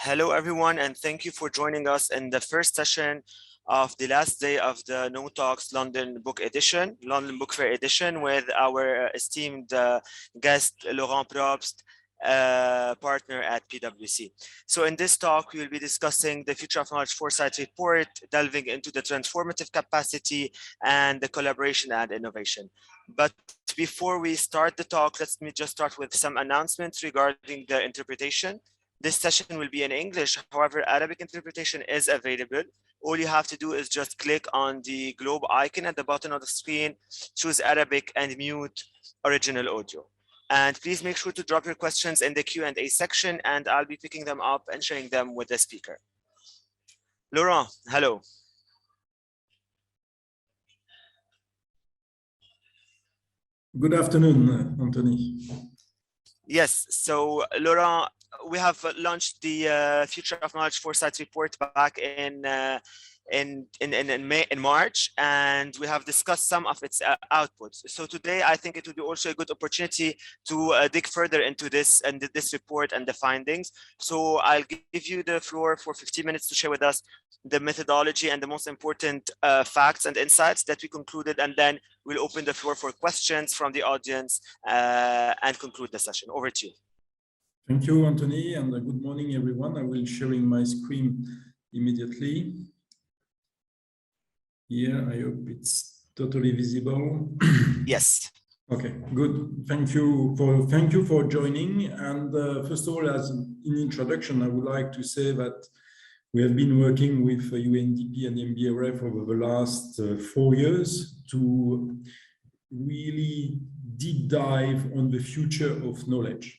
Hello, everyone, and thank you for joining us in the first session of the last day of the No Talks London Book Fair edition, with our esteemed guest, Laurent Probst, partner at PwC. So in this talk, we will be discussing the Future of Knowledge Foresight Report, delving into the transformative capacity and the collaboration and innovation. But before we start the talk, let me just start with some announcements regarding the interpretation. This session will be in English. However, Arabic interpretation is available. All you have to do is just click on the globe icon at the bottom of the screen, choose Arabic and mute original audio. And please make sure to drop your questions in the Q&A section, and I'll be picking them up and sharing them with the speaker. Laurent, hello. Good afternoon, Anthony. Yes, so Laurent, we have launched the Future of Knowledge Foresight Report back in March, and we have discussed some of its outputs. So today, I think it would be also a good opportunity to dig further into this report and the findings. So I'll give you the floor for 15 minutes to share with us the methodology and the most important facts and insights that we concluded, and then we'll open the floor for questions from the audience and conclude the session. Over to you. Thank you, Anthony, and good morning, everyone. I will sharing my screen immediately. Here, I hope it's totally visible. Yes. Okay, good. Thank you for joining. And first of all, as an introduction, I would like to say that we have been working with UNDP and MBRF over the last 4 years to really deep dive on the future of knowledge.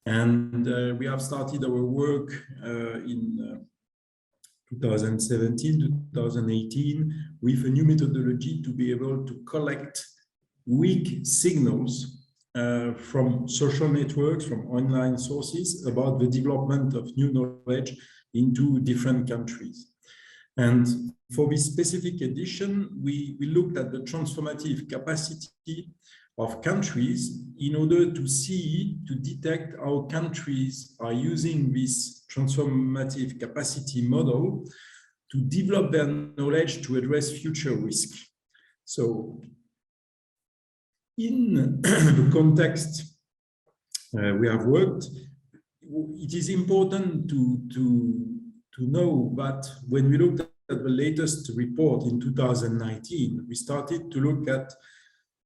And we have started our work in 2017, 2018 with a new methodology to be able to collect weak signals from social networks, from online sources about the development of new knowledge into different countries. And for this specific edition, we looked at the transformative capacity of countries in order to detect how countries are using this transformative capacity model to develop their knowledge to address future risk. So in the context we have worked, it is important to know that when we looked at the latest report in 2019, we started to look at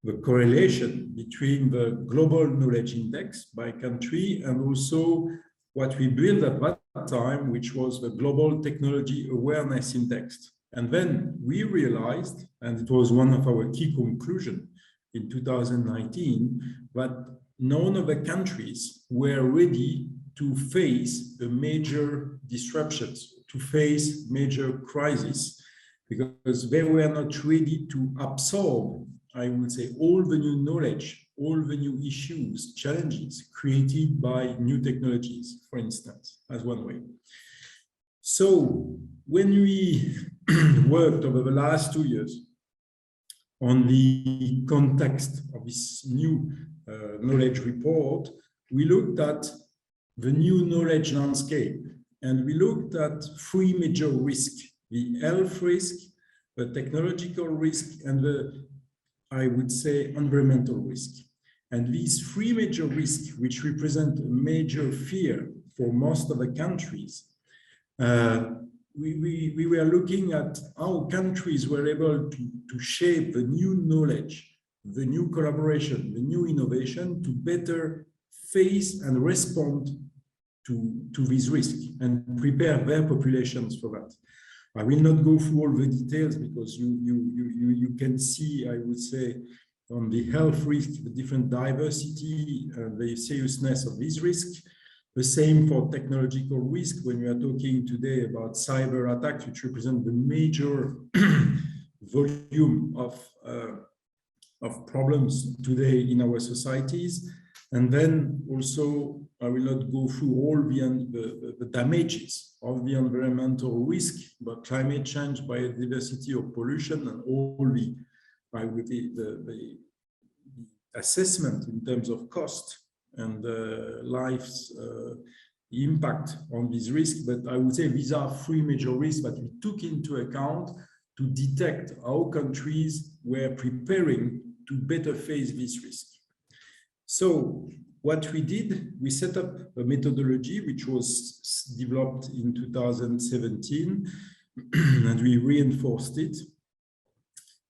the correlation between the global knowledge index by country and also what we built at that time, which was the global technology awareness index. And then we realized, and it was one of our key conclusions in 2019, that none of the countries were ready to face the major disruptions, to face major crises, because they were not ready to absorb, I would say, all the new knowledge, all the new issues, challenges created by new technologies, for instance, as one way. So when we worked over the last 2 years on the context of this new knowledge report, we looked at the new knowledge landscape, and we looked at 3 major risks: the health risk, the technological risk, and the, I would say, environmental risk. And these 3 major risks, which represent a major fear for most of the countries, we were looking at how countries were able to shape the new knowledge, the new collaboration, the new innovation to better face and respond to these risks and prepare their populations for that. I will not go through all the details because you can see, I would say, on the health risk, the different diversity, the seriousness of these risks. The same for technological risk when we are talking today about cyber attacks, which represent the major volume of problems today in our societies. And then also, I will not go through all the damages of the environmental risk, but climate change, biodiversity, or pollution, and all the assessment in terms of cost and lives impact on these risks, but I would say these are three major risks that we took into account to detect how countries were preparing to better face this risk. So what we did, we set up a methodology which was developed in 2017, and we reinforced it.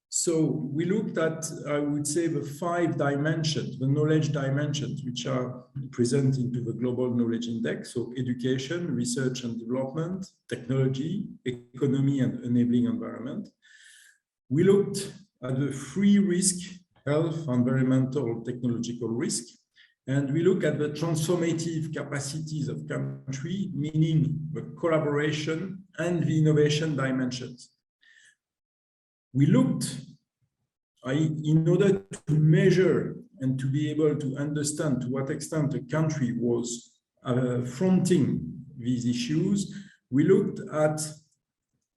So we looked at, I would say, the 5 dimensions, the knowledge dimensions, which are present into the Global Knowledge Index. So education, research and development, technology, economy and enabling environment. We looked at the 3 risks: health, environmental, technological risk. And we look at the transformative capacities of country, meaning the collaboration and the innovation dimensions. We looked, in order to measure and to be able to understand to what extent a country was fronting these issues, we looked at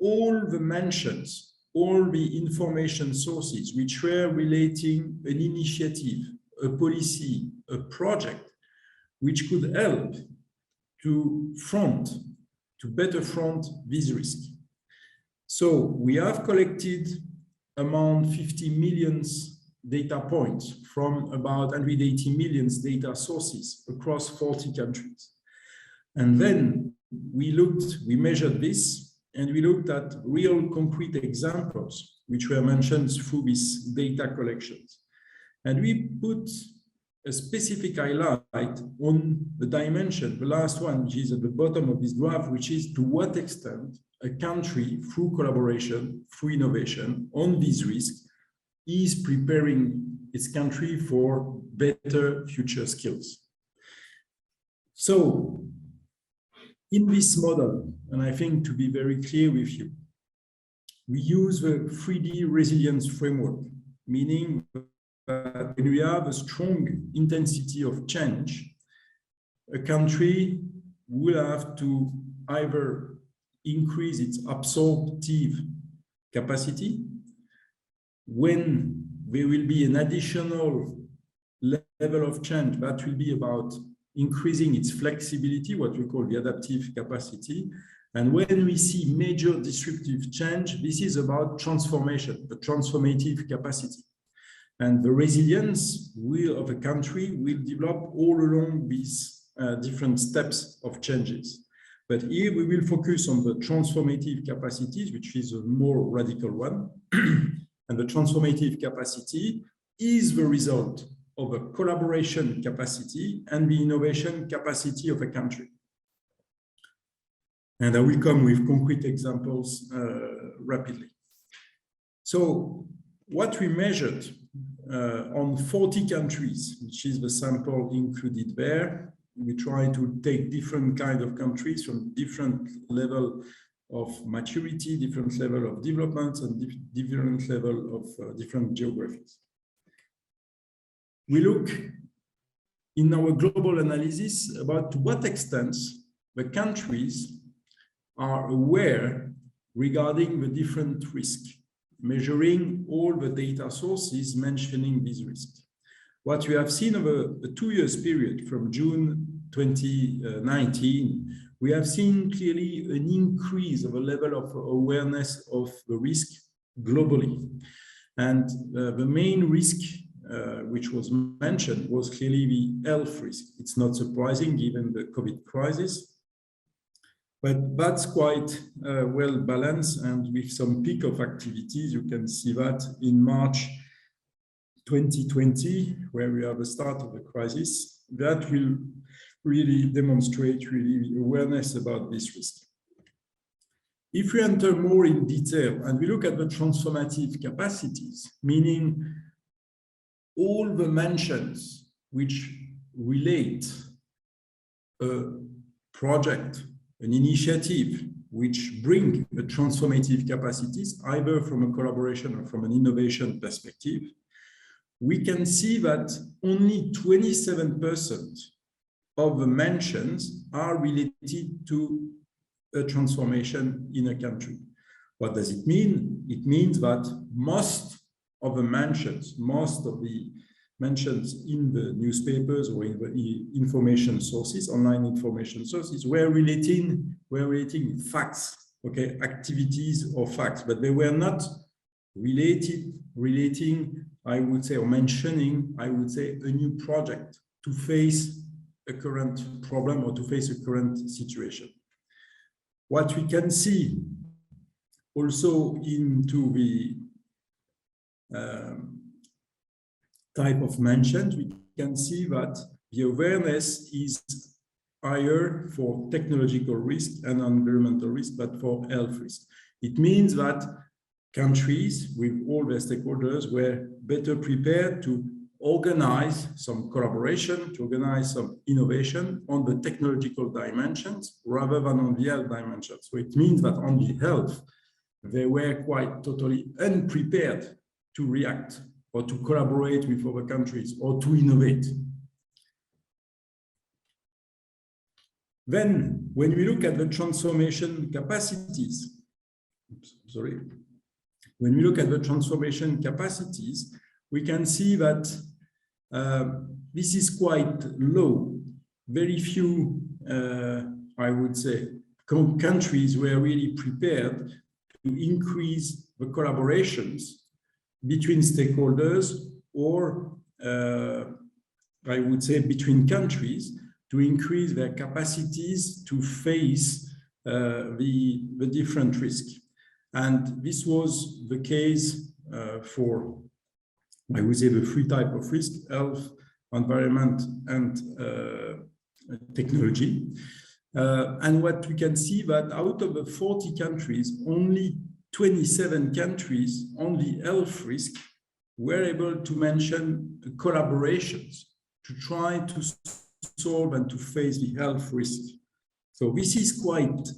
all the mentions, all the information sources which were relating an initiative, a policy, a project, which could help to better front this risk. So we have collected around 50 million data points from about 180 million data sources across 40 countries. And then we measured this, and we looked at real concrete examples which were mentioned through these data collections. And we put a specific highlight on the dimension, the last one, which is at the bottom of this graph, which is to what extent a country, through collaboration, through innovation, on these risks, is preparing its country for better future skills. So, in this model, and I think to be very clear with you, we use the 3D resilience framework, meaning that when we have a strong intensity of change, a country will have to either increase its absorptive capacity. When there will be an additional level of change, that will be about increasing its flexibility, what we call the adaptive capacity. And when we see major disruptive change, this is about transformation, the transformative capacity. And the resilience of a country will develop all along these different steps of changes. But here we will focus on the transformative capacities, which is a more radical one. And the transformative capacity is the result of a collaboration capacity and the innovation capacity of a country. And I will come with concrete examples rapidly. So what we measured on 40 countries, which is the sample included there, we try to take different kind of countries from different level of maturity, different level of development, and different level of different geographies. We look in our global analysis about to what extent the countries are aware regarding the different risks, measuring all the data sources mentioning these risks. What we have seen over a 2 years period from June 2019, we have seen clearly an increase of a level of awareness of the risk globally. And the main risk which was mentioned was clearly the health risk. It's not surprising given the COVID crisis, but that's quite well balanced, and with some peak of activities. You can see that in March 2020, where we have the start of the crisis, that will really demonstrate really awareness about this risk. If we enter more in detail and we look at the transformative capacities, meaning all the mentions which relate a project, an initiative which bring the transformative capacities, either from a collaboration or from an innovation perspective, we can see that only 27% of the mentions are related to a transformation in a country. What does it mean? It means that most of the mentions, most of the mentions in the newspapers or in the information sources, online information sources, were relating facts, okay, activities or facts, but they were not relating, I would say, or mentioning, I would say, a new project to face a current problem or to face a current situation. What we can see also into the type of mentions, we can see that the awareness is higher for technological risk and environmental risk, but for health risk. It means that countries with all their stakeholders were better prepared to organize some collaboration, to organize some innovation on the technological dimensions rather than on the health dimensions. So it means that on the health, they were quite totally unprepared to react or to collaborate with other countries or to innovate. Then, when we look at the transformation capacities, when we look at the transformation capacities, we can see that this is quite low. Very few, I would say, countries were really prepared to increase the collaborations between stakeholders or, I would say, between countries to increase their capacities to face the different risks. And this was the case for, I would say, the three types of risk: health, environment, and technology. And what we can see that out of the 40 countries, only 27 countries on the health risk were able to mention collaborations to try to solve and to face the health risk. So this is quite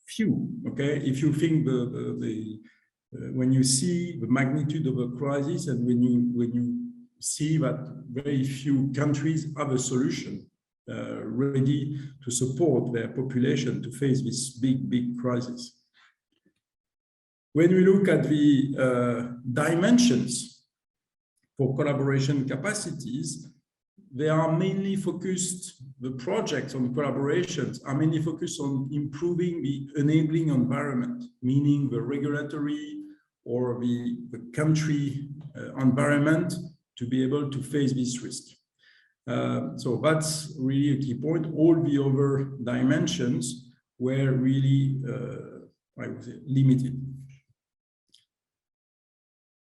few, okay? If you think when you see the magnitude of a crisis and when you see that very few countries have a solution ready to support their population to face this big crisis. When we look at the dimensions for collaboration capacities, they are mainly focused, the projects on collaborations are mainly focused on improving the enabling environment, meaning the regulatory or the country environment to be able to face this risk. So that's really a key point. All the other dimensions were really, I would say, limited.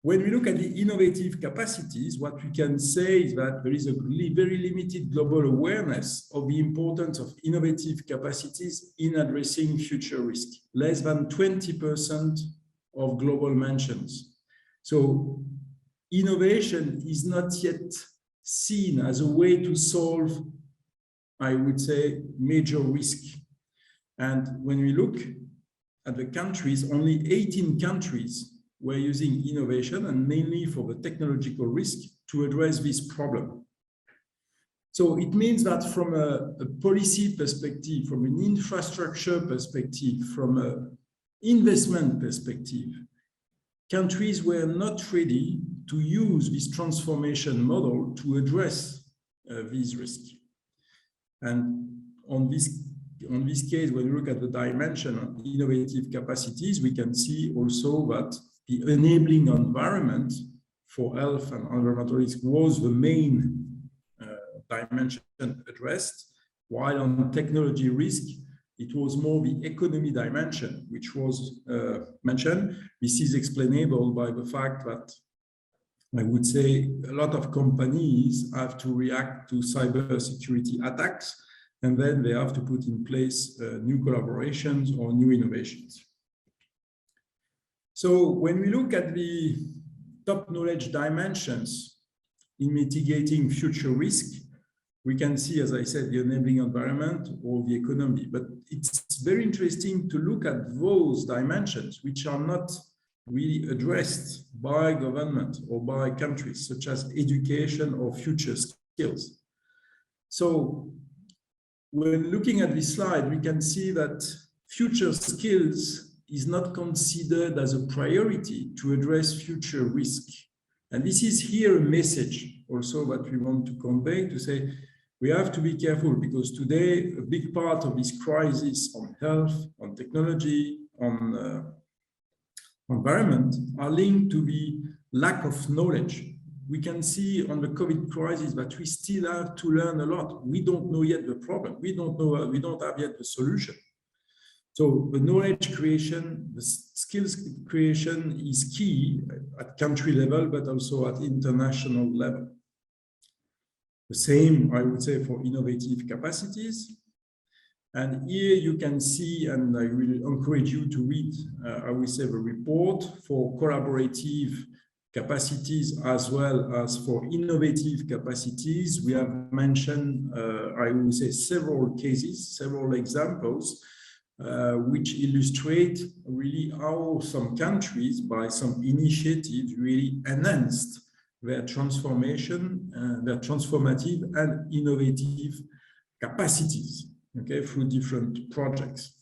When we look at the innovative capacities, what we can say is that there is a very limited global awareness of the importance of innovative capacities in addressing future risk. Less than 20% of global mentions. So innovation is not yet seen as a way to solve, I would say, major risk. And when we look at the countries, only 18 countries were using innovation, and mainly for the technological risk, to address this problem. So it means that from a policy perspective, from an infrastructure perspective, from an investment perspective, countries were not ready to use this transformation model to address these risks. And on this case, when we look at the dimension of innovative capacities, we can see also that the enabling environment for health and environmental risk was the main dimension addressed, while on technology risk, it was more the economy dimension, which was mentioned. This is explainable by the fact that, I would say, a lot of companies have to react to cybersecurity attacks, and then they have to put in place new collaborations or new innovations. So when we look at the top knowledge dimensions in mitigating future risk, we can see, as I said, the enabling environment or the economy. But it's very interesting to look at those dimensions which are not really addressed by government or by countries, such as education or future skills. So when looking at this slide, we can see that future skills is not considered as a priority to address future risk. And this is here a message also that we want to convey, to say we have to be careful, because today a big part of this crisis on health, on technology, on environment are linked to the lack of knowledge. We can see on the COVID crisis that we still have to learn a lot. We don't know yet the problem. We don't have yet the solution. So the knowledge creation, the skills creation is key at country level, but also at international level. The same, I would say, for innovative capacities. And here you can see, and I will encourage you to read, I will say, the report for collaborative capacities as well as for innovative capacities. We have mentioned, I will say, several cases, several examples, which illustrate really how some countries, by some initiatives, really enhanced their transformation, their transformative and innovative capacities, okay, through different projects.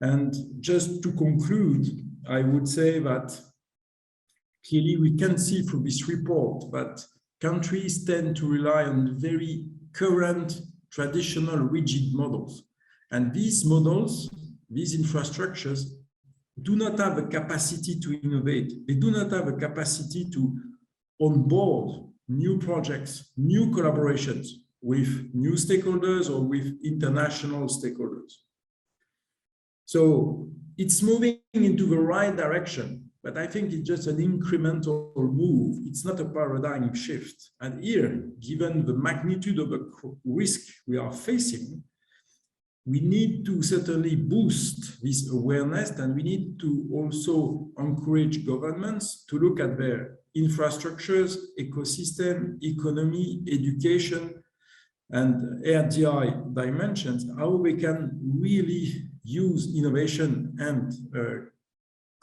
And just to conclude, I would say that clearly we can see through this report that countries tend to rely on very current, traditional, rigid models. And these models, these infrastructures, do not have a capacity to innovate. They do not have a capacity to onboard new projects, new collaborations with new stakeholders or with international stakeholders. So it's moving into the right direction, but I think it's just an incremental move. It's not a paradigm shift. And here, given the magnitude of the risk we are facing, we need to certainly boost this awareness, and we need to also encourage governments to look at their infrastructures, ecosystem, economy, education, and RDI dimensions, how we can really use innovation and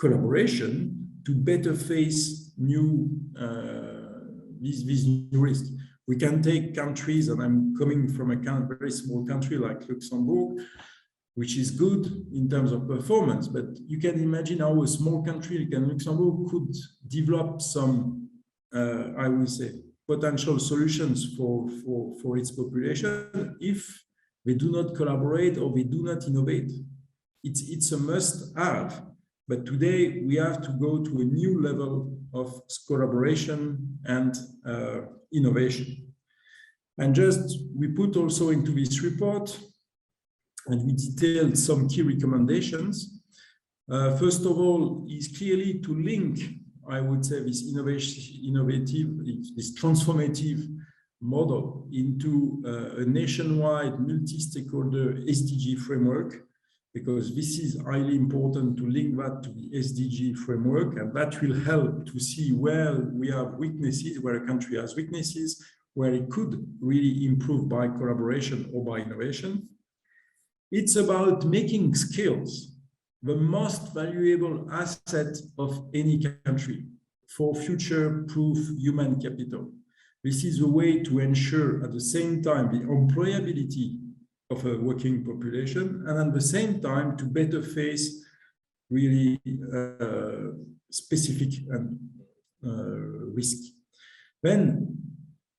collaboration to better face these new risks. We can take countries, and I'm coming from a very small country like Luxembourg, which is good in terms of performance, but you can imagine how a small country like Luxembourg could develop some, I would say, potential solutions for its population if they do not collaborate or they do not innovate. It's a must-have, but today we have to go to a new level of collaboration and innovation. And just, we put also into this report, and we detailed some key recommendations. First of all, is clearly to link, I would say, this innovative, this transformative model into a nationwide multi-stakeholder SDG framework, because this is highly important to link that to the SDG framework, and that will help to see where we have weaknesses, where a country has weaknesses, where it could really improve by collaboration or by innovation. It's about making skills the most valuable asset of any country for future-proof human capital. This is a way to ensure at the same time the employability of a working population, and at the same time to better face really specific risk. Then,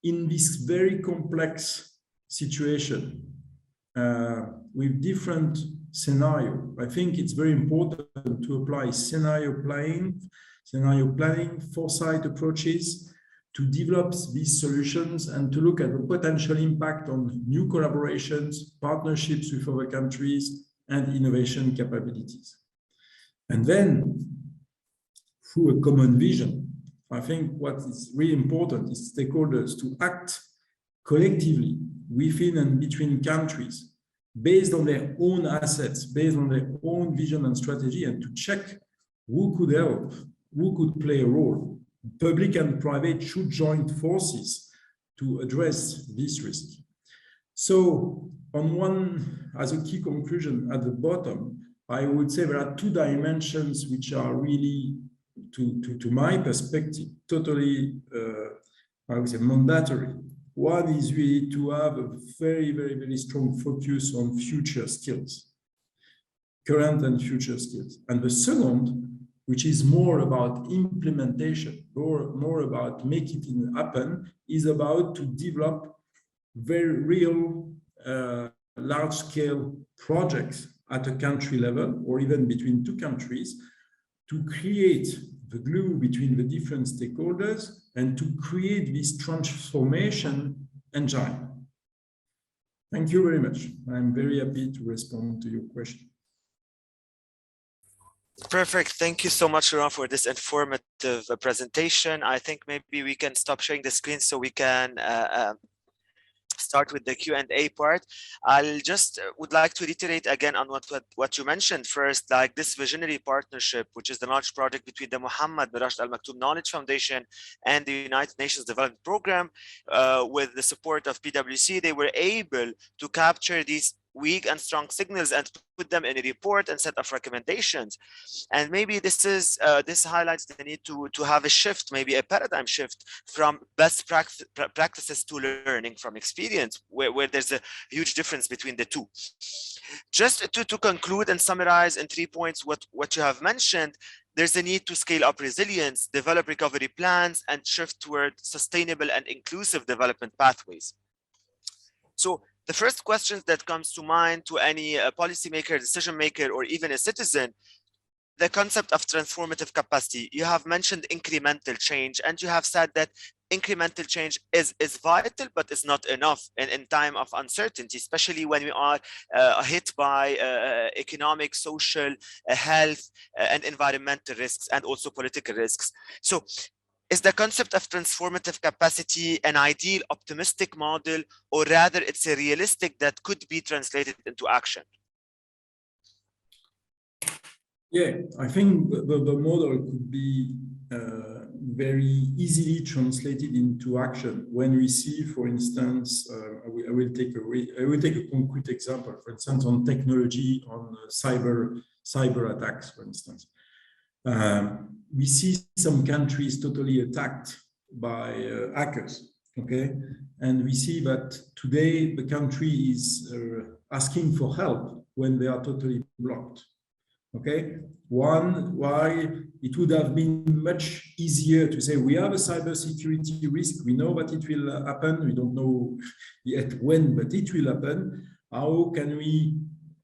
in this very complex situation with different scenarios, I think it's very important to apply scenario planning, foresight approaches, to develop these solutions and to look at the potential impact on new collaborations, partnerships with other countries, and innovation capabilities. And then, through a common vision, I think what is really important is stakeholders to act collectively within and between countries, based on their own assets, based on their own vision and strategy, and to check who could help, who could play a role. Public and private should join forces to address this risk. So, on one, as a key conclusion at the bottom, I would say there are two dimensions which are really, to my perspective, totally, I would say, mandatory. One is really to have a very, very, very strong focus on future skills, current and future skills. And the second which is more about implementation, more about make it happen, is about to develop very real large-scale projects at a country level or even between two countries to create the glue between the different stakeholders and to create this transformation engine. Thank you very much. I'm very happy to respond to your question. Perfect. Thank you so much, Laurent, for this informative presentation. I think maybe we can stop sharing the screen so we can start with the Q&A part. I'll just would like to reiterate again on what you mentioned first, like this visionary partnership, which is the large project between the Mohammed bin Rashid Al Maktoum Knowledge Foundation and the United Nations Development Program. With the support of PwC, they were able to capture these weak and strong signals and put them in a report and set of recommendations. And maybe this is this highlights the need to have a shift, maybe a paradigm shift from best practices to learning from experience, where there's a huge difference between the two. Just to conclude and summarize in 3 points what you have mentioned, there's a need to scale up resilience, develop recovery plans, and shift toward sustainable and inclusive development pathways. So the first question that comes to mind to any policymaker, decision maker, or even a citizen, the concept of transformative capacity. You have mentioned incremental change, and you have said that incremental change is vital, but it's not enough in time of uncertainty, especially when we are hit by economic, social, health, and environmental risks, and also political risks. So is the concept of transformative capacity an ideal optimistic model, or rather it's a realistic that could be translated into action? Yeah, I think the model could be very easily translated into action when we see, for instance, I will take a concrete example, for instance, on technology, on cyber attacks, for instance. We see some countries totally attacked by hackers, okay? And we see that today the country is asking for help when they are totally blocked, okay? Why it would have been much easier to say, we have a cybersecurity risk, we know that it will happen, we don't know yet when, but it will happen. How can we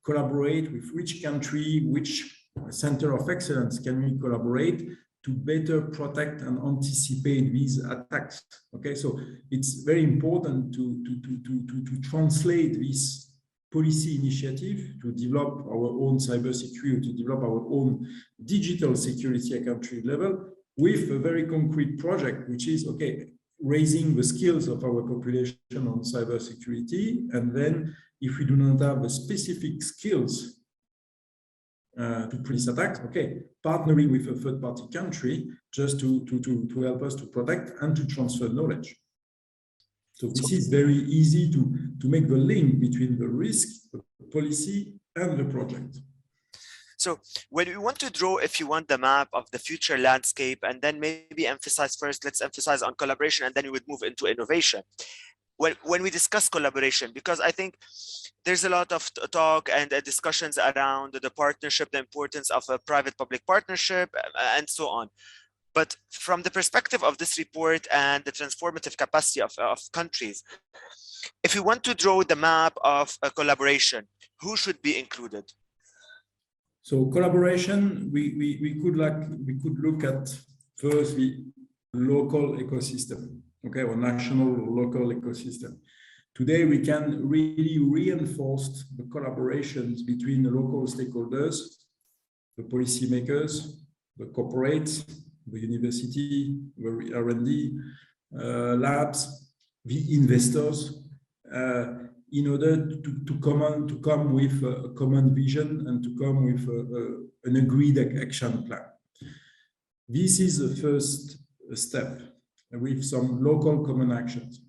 collaborate with which country, which center of excellence can we collaborate to better protect and anticipate these attacks? Okay, so it's very important to translate this policy initiative to develop our own cybersecurity, to develop our own digital security at country level with a very concrete project, which is, okay, raising the skills of our population on cybersecurity. And then if we do not have the specific skills to police attacks, okay, partnering with a third-party country just to help us to protect and to transfer knowledge. So this is very easy to make the link between the risk, the policy, and the project. So when we want to draw, if you want, the map of the future landscape, and then maybe emphasize first, let's emphasize on collaboration, and then we would move into innovation. When we discuss collaboration, because I think there's a lot of talk and discussions around the partnership, the importance of a private-public partnership, and so on. But from the perspective of this report and the transformative capacity of countries, if we want to draw the map of a collaboration, who should be included? So collaboration, we could look at first the local ecosystem, okay, or national or local ecosystem. Today, we can really reinforce the collaborations between the local stakeholders, the policymakers, the corporates, the university, the R&D labs, the investors, in order to come with a common vision and to come with an agreed action plan. This is the first step with some local common actions.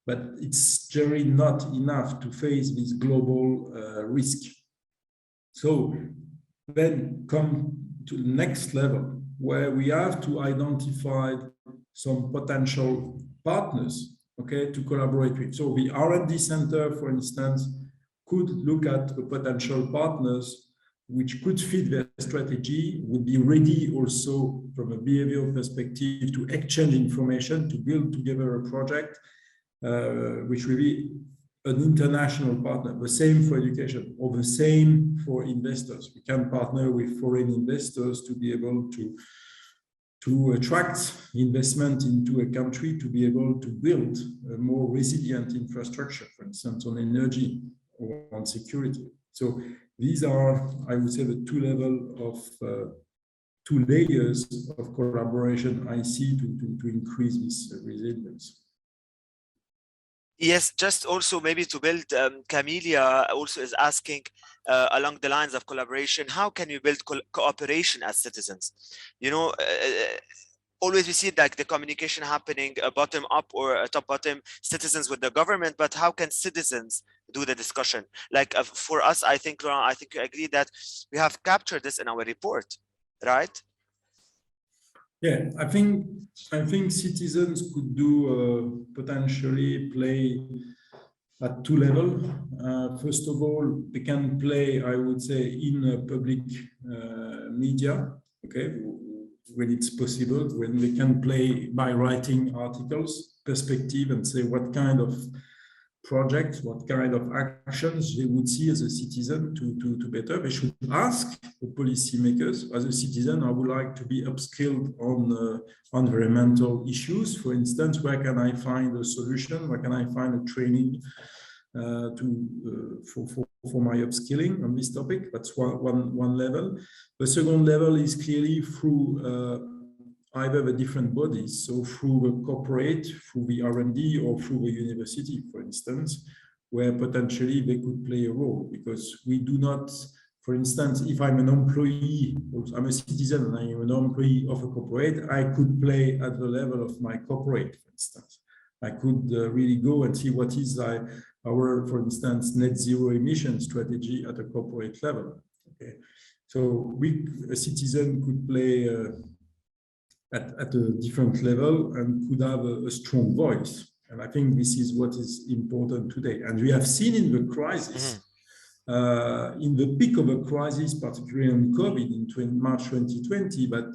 But it's generally not enough to face this global risk. So then come to the next level, where we have to identify some potential partners, okay, to collaborate with. So the R&D center, for instance, could look at the potential partners which could fit their strategy, would be ready also from a behavioral perspective to exchange information, to build together a project, which will be an international partner. The same for education, or the same for investors. We can partner with foreign investors to be able to attract investment into a country, to be able to build a more resilient infrastructure, for instance, on energy or on security. So these are, I would say, the two layers of collaboration I see to increase this resilience. Yes, just also maybe to build, Camelia also is asking along the lines of collaboration, how can you build cooperation as citizens? You know, always we see like the communication happening bottom up or top bottom, citizens with the government, but how can citizens do the discussion? Like for us, I think, Laurent, I think you agree that we have captured this in our report, right? Yeah, I think citizens could do potentially play at two levels. First of all, they can play, I would say, in public media, okay, when it's possible, when they can play by writing articles, perspective, and say what kind of projects, what kind of actions they would see as a citizen to better. They should ask the policymakers, as a citizen, I would like to be upskilled on environmental issues. For instance, where can I find a solution? Where can I find a training for my upskilling on this topic? That's one level. The second level is clearly through either the different bodies, so through the corporate, through the R&D, or through the university, for instance, where potentially they could play a role. Because we do not, for instance, if I'm an employee, I'm a citizen and I'm an employee of a corporate, I could play at the level of my corporate, for instance. I could really go and see what is our, for instance, net zero emission strategy at a corporate level. Okay, so a citizen could play at a different level and could have a strong voice. And I think this is what is important today. And we have seen in the crisis, in the peak of a crisis, particularly on COVID in March 2020, but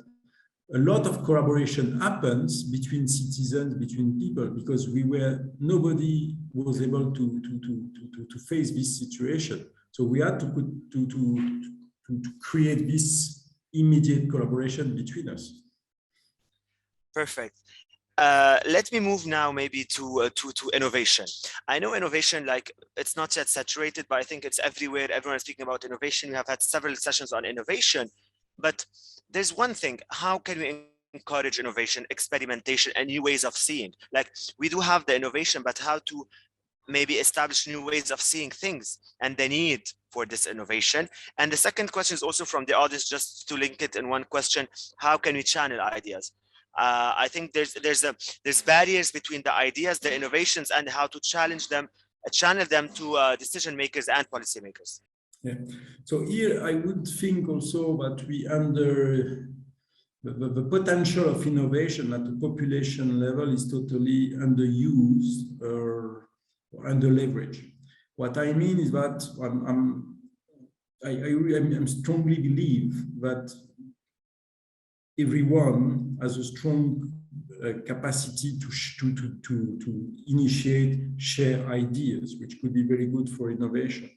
a lot of collaboration happens between citizens, between people, because nobody was able to face this situation. So we had to create this immediate collaboration between us. Perfect. Let me move now maybe to innovation. I know innovation, like it's not yet saturated, but I think it's everywhere. Everyone is speaking about innovation. We have had several sessions on innovation, but there's one thing: how can we encourage innovation, experimentation, and new ways of seeing? Like we do have the innovation, but how to maybe establish new ways of seeing things and the need for this innovation. And the second question is also from the audience, just to link it in one question: how can we channel ideas? I think there's barriers between the ideas, the innovations, and how to challenge them, channel them to decision makers and policymakers. Yeah. So here I would think also that we the potential of innovation at the population level is totally underused or under-leveraged. What I mean is that I strongly believe that everyone has a strong capacity to initiate, share ideas, which could be very good for innovation.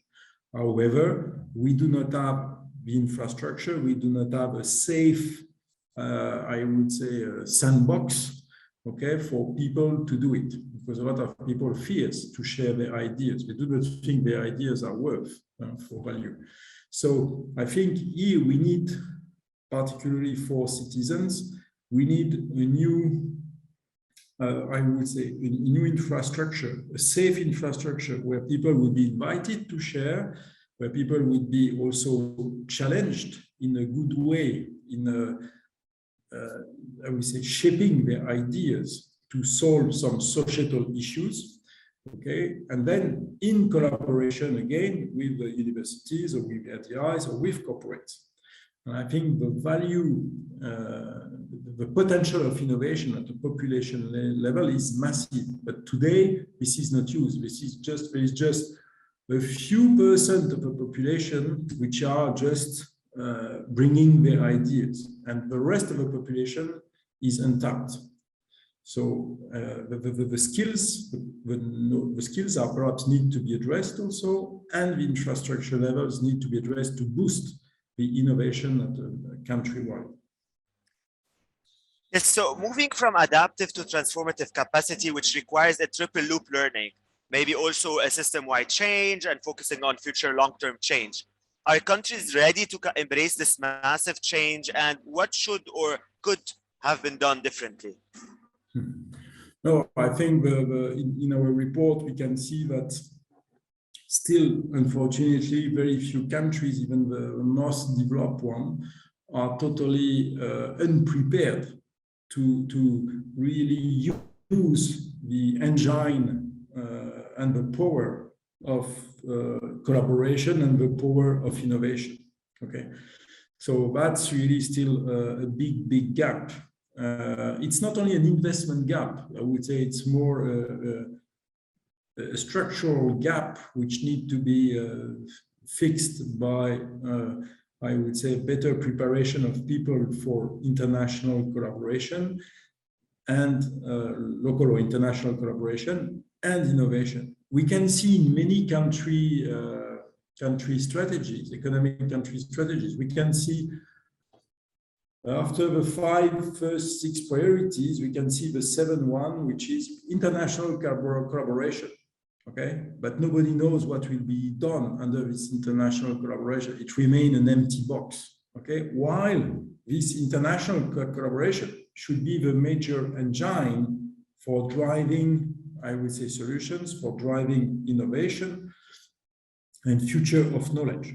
However, we do not have the infrastructure, we do not have a safe, I would say, a sandbox, okay, for people to do it, because a lot of people fear to share their ideas. They do not think their ideas are worth for value. So I think here we need, particularly for citizens, we need a new, I would say, a new infrastructure, a safe infrastructure where people would be invited to share, where people would be also challenged in a good way, I would say, shaping their ideas to solve some societal issues, okay? And then in collaboration again with the universities or with RTIs or with corporates. And I think the value, the potential of innovation at the population level is massive. But today, this is not used. There is just a few percent of the population which are just bringing their ideas, and the rest of the population is untapped. So the skills, the skills are perhaps need to be addressed also, and the infrastructure levels need to be addressed to boost the innovation at countrywide. Yes, so moving from adaptive to transformative capacity, which requires a triple loop learning, maybe also a system-wide change and focusing on future long-term change. Are countries ready to embrace this massive change, and what should or could have been done differently? No, I think in our report, we can see that still, unfortunately, very few countries, even the most developed one, are totally unprepared to really use the engine and the power of collaboration and the power of innovation. Okay, so that's really still a big gap. It's not only an investment gap, I would say it's more a structural gap which need to be fixed by, I would say, better preparation of people for international collaboration and local or international collaboration and innovation. We can see in many country strategies, economic country strategies, we can see after the first 6 priorities, we can see the 7th one, which is international collaboration. Okay, but nobody knows what will be done under this international collaboration. It remains an empty box. Okay, while this international collaboration should be the major engine for driving, I would say, solutions, for driving innovation and future of knowledge.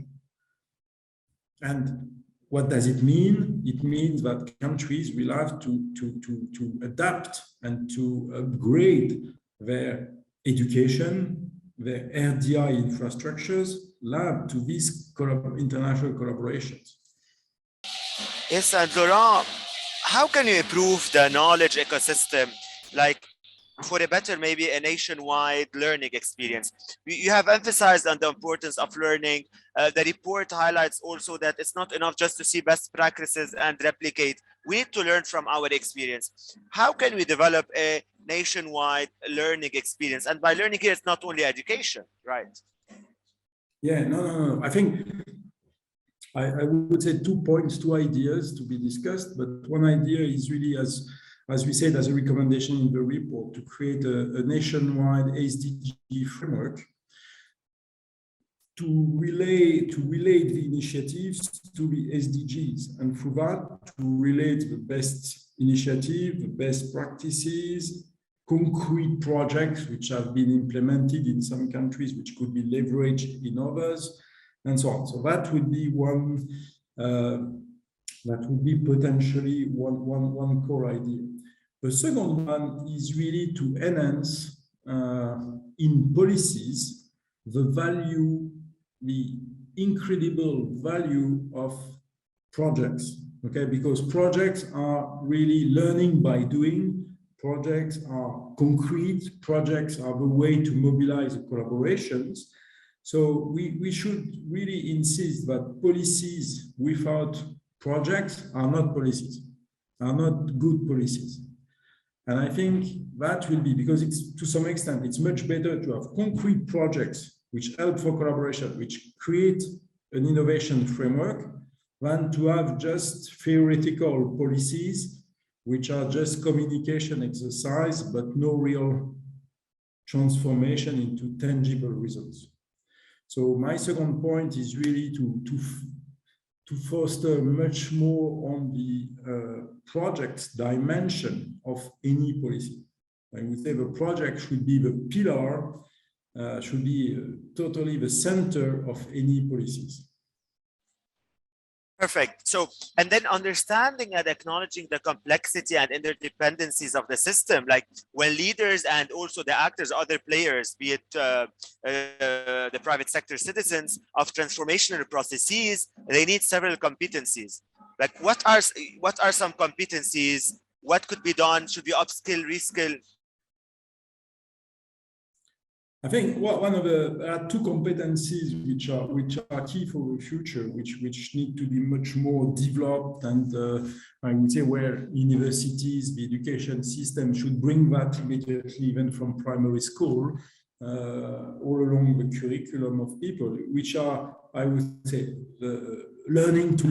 And what does it mean? It means that countries will have to adapt and to upgrade their education, their RDI infrastructures, lab to these international collaborations. Yes, and Laurent, how can you improve the knowledge ecosystem, like for a better, maybe a nationwide learning experience? You have emphasized on the importance of learning. The report highlights also that it's not enough just to see best practices and replicate. We need to learn from our experience. How can we develop a nationwide learning experience? And by learning here, it's not only education, right? Yeah, no. I think I would say 2 points, 2 ideas to be discussed, but one idea is really, as we said, as a recommendation in the report, to create a nationwide SDG framework to relate the initiatives to the SDGs, and through that to relate the best initiative, the best practices, concrete projects which have been implemented in some countries, which could be leveraged in others, and so on. So that would be one. That would be potentially one core idea. The second one is really to enhance in policies the value, the incredible value of projects. Okay, because projects are really learning by doing. Projects are concrete. Projects are the way to mobilize collaborations. So we should really insist that policies without projects are not policies, are not good policies. And I think that will be, because it's, to some extent, it's much better to have concrete projects which help for collaboration, which create an innovation framework, than to have just theoretical policies which are just communication exercise, but no real transformation into tangible results. So my second point is really to foster much more on the project dimension of any policy. I would say the project should be the pillar, should be totally the center of any policies. Perfect. So, and then understanding and acknowledging the complexity and interdependencies of the system, like when leaders and also the actors, other players, be it the private sector citizens of transformational processes, they need several competencies. Like what are some competencies? What could be done? Should we upskill, reskill? I think one of there are two competencies which are key for the future, which need to be much more developed, and I would say where universities, the education system should bring that immediately, even from primary school, all along the curriculum of people, which are, I would say, learning to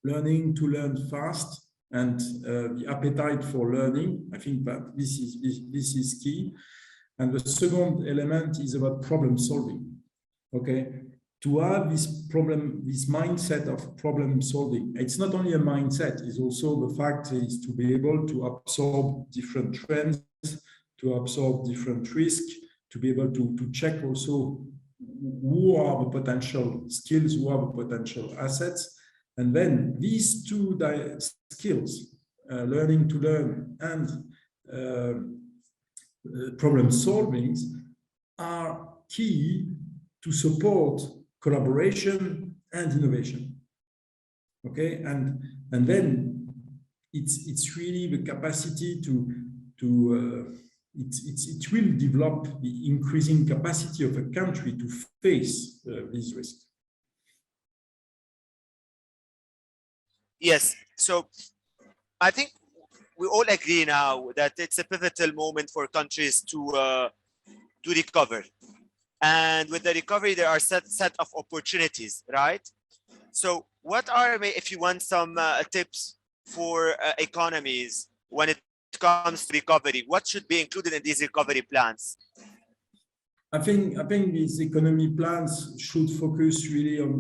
learn fast, and the appetite for learning. I think that this is key. And the second element is about problem solving. Okay, to have this mindset of problem solving. It's not only a mindset; it's also the fact is to be able to absorb different trends, to absorb different risks, to be able to check also who are the potential skills, who are the potential assets, and then these two skills, learning to learn and problem solving, are key to support collaboration and innovation. Okay, and then it's really the capacity it will develop the increasing capacity of a country to face these risks. Yes, so I think we all agree now that it's a pivotal moment for countries to recover. And with the recovery, there are set of opportunities, right? So what are, if you want some tips for economies when it comes to recovery, what should be included in these recovery plans? I think these economy plans should focus really on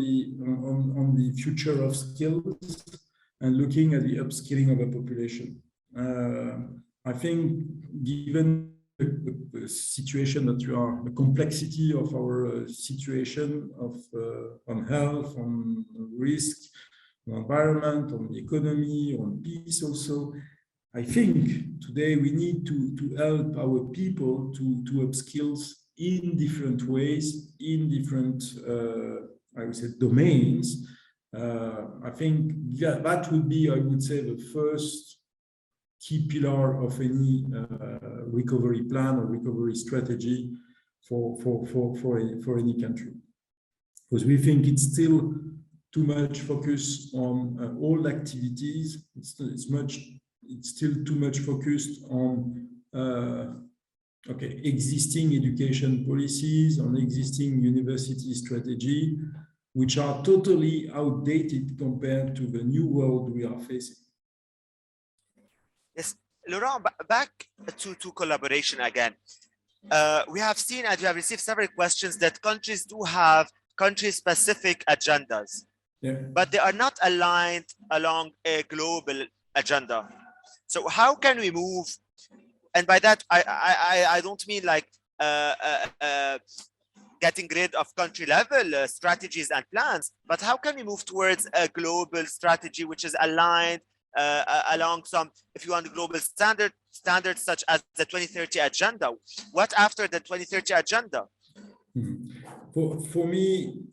the future of skills and looking at the upskilling of a population. I think given the situation that you are, the complexity of our situation on health, on risk, on environment, on the economy, on peace also, I think today we need to help our people to upskill in different ways, in different, I would say, domains. I think that would be, I would say, the first key pillar of any recovery plan or recovery strategy for any country. Because we think it's still too much focus on old activities. It's still too much focused on existing education policies, on existing university strategy, which are totally outdated compared to the new world we are facing. Yes, Laurent, back to collaboration again. We have seen and we have received several questions that countries do have country-specific agendas, but they are not aligned along a global agenda. So how can we move? And by that, I don't mean like getting rid of country level strategies and plans, but how can we move towards a global strategy which is aligned along some, if you want, global standards such as the 2030 agenda? What after the 2030 agenda? For me,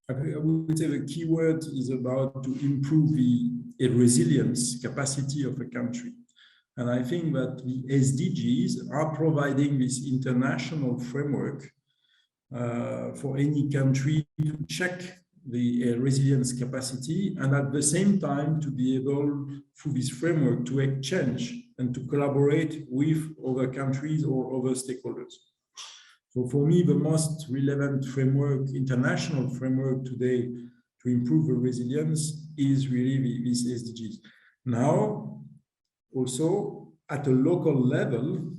I would say the key word is about to improve the resilience capacity of a country. And I think that the SDGs are providing this international framework for any country to check the resilience capacity, and at the same time to be able, through this framework, to exchange and to collaborate with other countries or other stakeholders. So for me, the most relevant framework, international framework today to improve the resilience is really these SDGs. Now, also at a local level,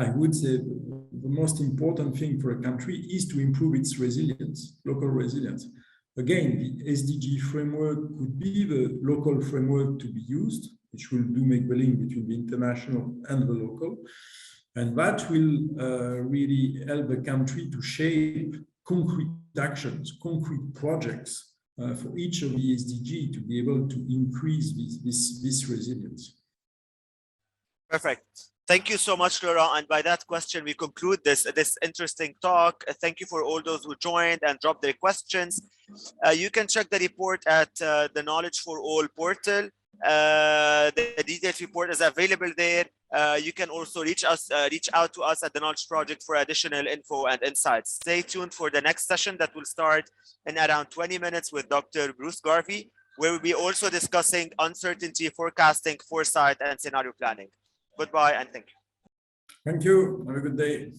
I would say the most important thing for a country is to improve its resilience, local resilience. Again, the SDG framework could be the local framework to be used, which will make the link between the international and the local. And that will really help the country to shape concrete actions, concrete projects for each of the SDG to be able to increase this resilience. Perfect. Thank you so much, Laurent. And by that question, we conclude this interesting talk. Thank you for all those who joined and dropped their questions. You can check the report at the Knowledge for All portal. The detailed report is available there. You can also reach out to us at the Knowledge Project for additional info and insights. Stay tuned for the next session that will start in around 20 minutes with Dr. Bruce Garvey, where we'll be also discussing uncertainty, forecasting, foresight, and scenario planning. Goodbye and thank you. Thank you. Have a good day.